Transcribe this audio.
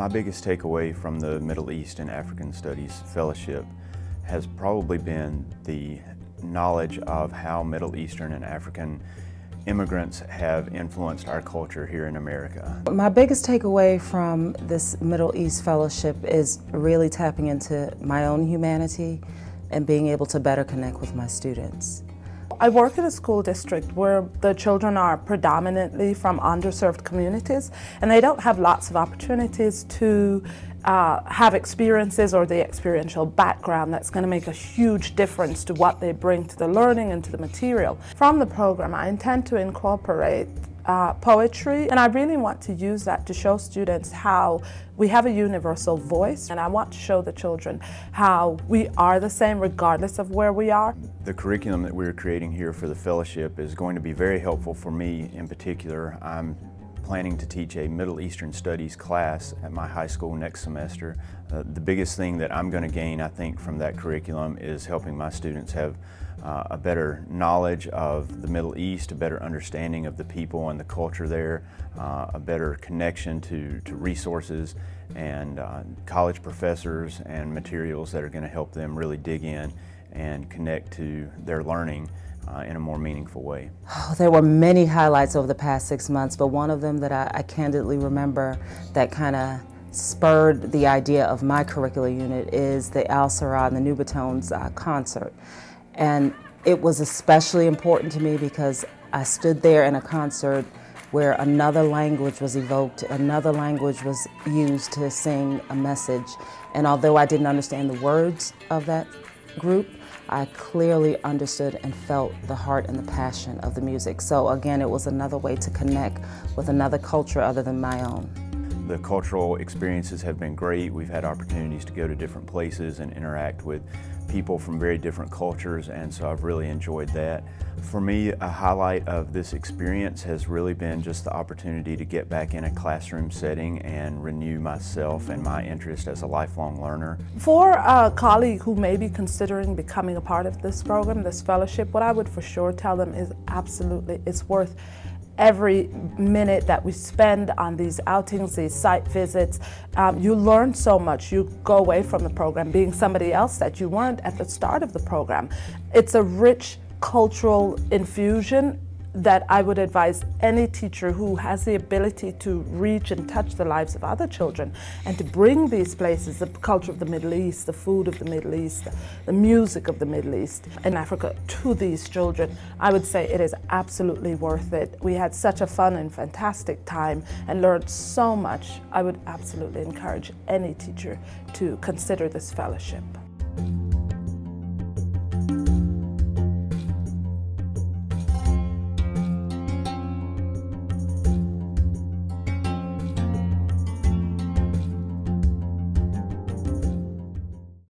My biggest takeaway from the Middle East and African Studies Fellowship has probably been the knowledge of how Middle Eastern and African immigrants have influenced our culture here in America. My biggest takeaway from this Middle East Fellowship is really tapping into my own humanity and being able to better connect with my students. I work in a school district where the children are predominantly from underserved communities, and they don't have lots of opportunities to have experiences or the experiential background that's going to make a huge difference to what they bring to the learning and to the material. From the program, I intend to incorporate poetry, and I really want to use that to show students how we have a universal voice, and I want to show the children how we are the same regardless of where we are. The curriculum that we're creating here for the fellowship is going to be very helpful for me in particular. I'm planning to teach a Middle Eastern Studies class at my high school next semester. The biggest thing that I'm going to gain, I think, from that curriculum is helping my students have a better knowledge of the Middle East, a better understanding of the people and the culture there, a better connection to resources and college professors and materials that are going to help them really dig in and connect to their learning in a more meaningful way. Oh, there were many highlights over the past 6 months, but one of them that I candidly remember that kind of spurred the idea of my curricular unit is the Al Sarah and the Nubatones concert. And it was especially important to me because I stood there in a concert where another language was evoked, another language was used to sing a message. And although I didn't understand the words of that group, I clearly understood and felt the heart and the passion of the music. So again, it was another way to connect with another culture other than my own. The cultural experiences have been great. We've had opportunities to go to different places and interact with people from very different cultures, and so I've really enjoyed that. For me, a highlight of this experience has really been just the opportunity to get back in a classroom setting and renew myself and my interest as a lifelong learner. For a colleague who may be considering becoming a part of this program, this fellowship, what I would for sure tell them is absolutely it's worth every minute that we spend on these outings, these site visits. You learn so much. You go away from the program being somebody else that you weren't at the start of the program. It's a rich cultural infusion that I would advise any teacher who has the ability to reach and touch the lives of other children and to bring these places, the culture of the Middle East, the food of the Middle East, the music of the Middle East and Africa to these children. I would say it is absolutely worth it. We had such a fun and fantastic time and learned so much. I would absolutely encourage any teacher to consider this fellowship.